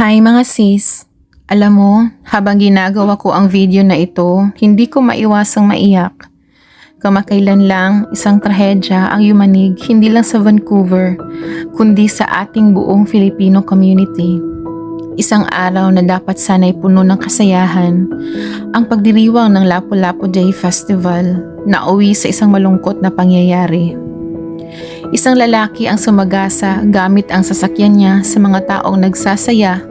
Hi mga sis! Alam mo, habang ginagawa ko ang video na ito, hindi ko maiwasang maiyak. Kamakailan lang, isang trahedya ang yumanig hindi lang sa Vancouver, kundi sa ating buong Filipino community. Isang araw na dapat sana'y puno ng kasayahan, ang pagdiriwang ng Lapu-Lapu Day Festival na uwi sa isang malungkot na pangyayari. Isang lalaki ang sumagasa gamit ang sasakyan niya sa mga taong nagsasaya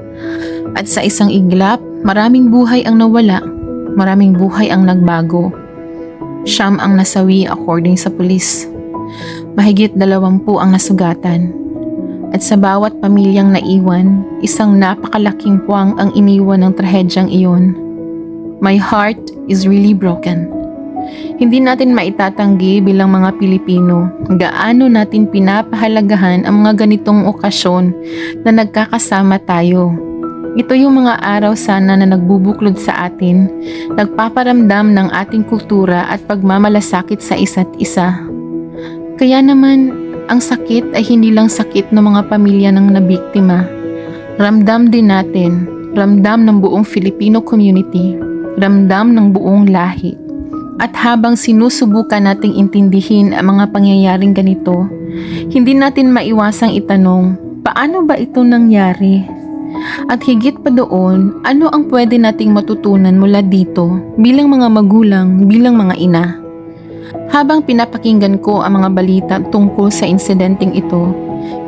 at sa isang iglap, maraming buhay ang nawala, maraming buhay ang nagbago. Siyam ang nasawi according sa pulis. Mahigit 20 ang nasugatan. At sa bawat pamilyang naiwan, isang napakalaking puwang ang iniwan ng trahedyang iyon. My heart is really broken. Hindi natin maitatanggi bilang mga Pilipino gaano natin pinapahalagahan ang mga ganitong okasyon na nagkakasama tayo. Ito yung mga araw sana na nagbubuklod sa atin, nagpaparamdam ng ating kultura at pagmamalasakit sa isa't isa. Kaya naman, ang sakit ay hindi lang sakit ng mga pamilya ng nabiktima. Ramdam din natin, ramdam ng buong Filipino community, ramdam ng buong lahi. At habang sinusubukan nating intindihin ang mga pangyayaring ganito, hindi natin maiwasang itanong, paano ba ito nangyari? At higit pa doon, ano ang pwede nating matutunan mula dito bilang mga magulang, bilang mga ina? Habang pinapakinggan ko ang mga balita tungkol sa insidenteng ito,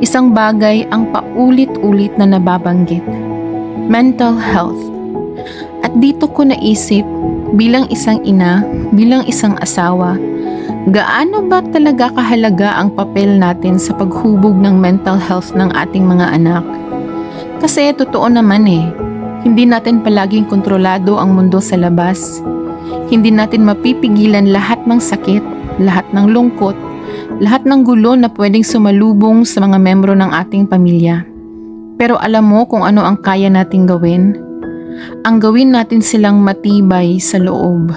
isang bagay ang paulit-ulit na nababanggit. Mental health. At dito ko naisip, bilang isang ina, bilang isang asawa, gaano ba talaga kahalaga ang papel natin sa paghubog ng mental health ng ating mga anak? Kasi totoo naman hindi natin palaging kontrolado ang mundo sa labas. Hindi natin mapipigilan lahat ng sakit, lahat ng lungkot, lahat ng gulo na pwedeng sumalubong sa mga membro ng ating pamilya. Pero alam mo kung ano ang kaya nating gawin? Ang gawin natin silang matibay sa loob.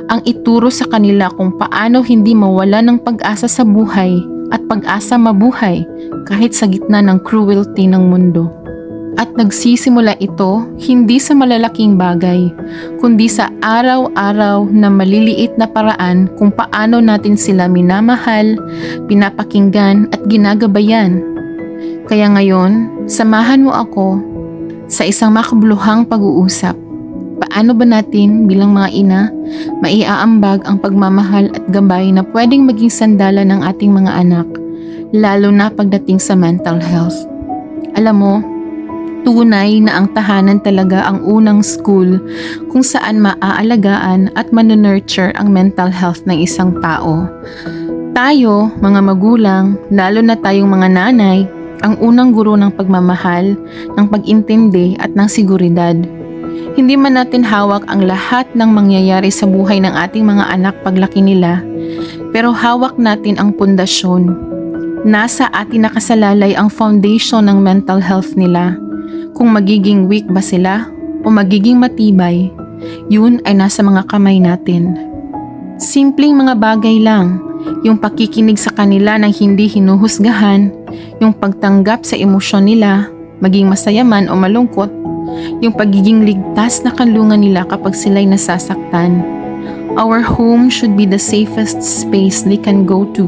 Ang ituro sa kanila kung paano hindi mawala ng pag-asa sa buhay at pag-asa mabuhay kahit sa gitna ng cruelty ng mundo. At nagsisimula ito hindi sa malalaking bagay, kundi sa araw-araw na maliliit na paraan kung paano natin sila minamahal, pinapakinggan at ginagabayan. Kaya ngayon, samahan mo ako sa isang makabuluhang pag-uusap. Paano ba natin bilang mga ina maiaambag ang pagmamahal at gabay na pwedeng maging sandala ng ating mga anak, lalo na pagdating sa mental health? Alam mo, tunay na ang tahanan talaga ang unang school kung saan maaalagaan at manunurture ang mental health ng isang tao. Tayo, mga magulang, lalo na tayong mga nanay, ang unang guro ng pagmamahal, ng pag-intindi at ng seguridad. Hindi man natin hawak ang lahat ng mangyayari sa buhay ng ating mga anak paglaki nila, pero hawak natin ang pundasyon. Nasa atin nakasalalay ang foundation ng mental health nila. Kung magiging weak ba sila o magiging matibay, yun ay nasa mga kamay natin. Simpleng mga bagay lang, yung pakikinig sa kanila ng hindi hinuhusgahan, yung pagtanggap sa emosyon nila, maging masaya man o malungkot, yung pagiging ligtas na kanlungan nila kapag sila'y nasasaktan. Our home should be the safest space they can go to.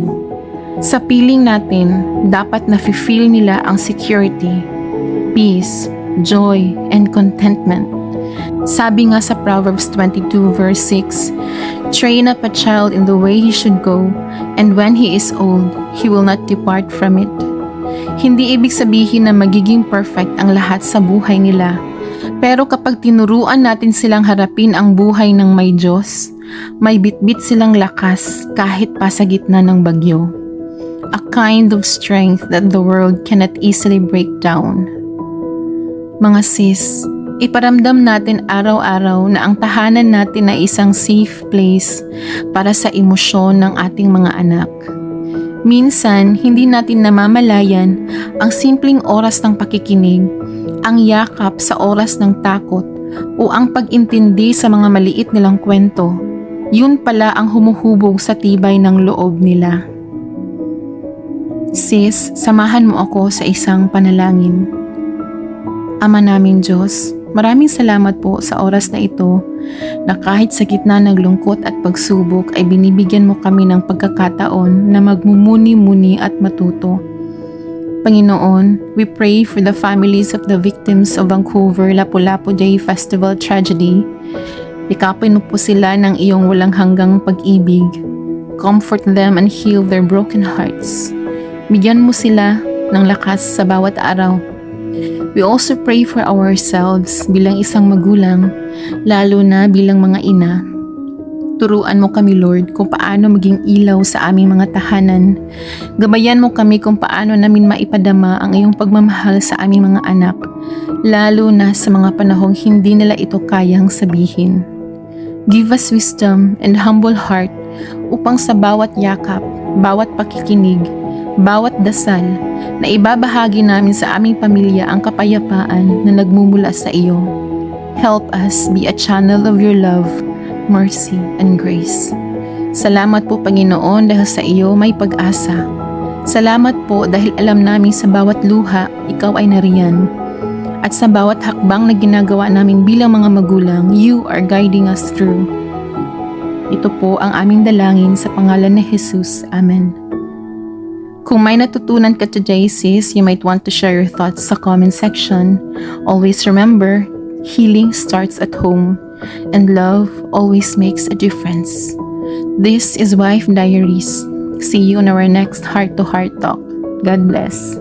Sa piling natin, dapat na-feel nila ang security, peace, joy, and contentment. Sabi nga sa Proverbs 22 verse 6, "Train up a child in the way he should go, and when he is old, he will not depart from it." Hindi ibig sabihin na magiging perfect ang lahat sa buhay nila. Pero kapag tinuruan natin silang harapin ang buhay ng may Diyos, may bitbit silang lakas kahit pa sa gitna ng bagyo. A kind of strength that the world cannot easily break down. Mga sis, iparamdam natin araw-araw na ang tahanan natin ay isang safe place para sa emosyon ng ating mga anak. Minsan, hindi natin namamalayan ang simpleng oras ng pakikinig, ang yakap sa oras ng takot, o ang pag-intindi sa mga maliit nilang kwento. Yun pala ang humuhubog sa tibay ng loob nila. Sis, samahan mo ako sa isang panalangin. Ama naming Diyos, maraming salamat po sa oras na ito na kahit sa gitna ng lungkot at pagsubok ay binibigyan mo kami ng pagkakataon na magmumuni-muni at matuto. Panginoon, we pray for the families of the victims of Vancouver Lapu-Lapu Day Festival tragedy. Likapin mo po sila ng iyong walang hanggang pag-ibig. Comfort them and heal their broken hearts. Bigyan mo sila ng lakas sa bawat araw. We also pray for ourselves bilang isang magulang, lalo na bilang mga ina. Turuan mo kami, Lord, kung paano maging ilaw sa aming mga tahanan. Gabayan mo kami kung paano namin maipadama ang iyong pagmamahal sa aming mga anak, lalo na sa mga panahong hindi nila ito kayang sabihin. Give us wisdom and humble heart upang sa bawat yakap, bawat pakikinig, bawat dasal na ibabahagi namin sa aming pamilya ang kapayapaan na nagmumula sa iyo. Help us be a channel of your love, mercy, and grace. Salamat po, Panginoon, dahil sa iyo may pag-asa. Salamat po dahil alam namin sa bawat luha, ikaw ay nariyan. At sa bawat hakbang na ginagawa namin bilang mga magulang, you are guiding us through. Ito po ang aming dalangin sa pangalan ni Jesus. Amen. Kung may natutunan ka today, sis, you might want to share your thoughts sa comment section. Always remember, healing starts at home, and love always makes a difference. This is Wife Diaries. See you on our next heart-to-heart talk. God bless.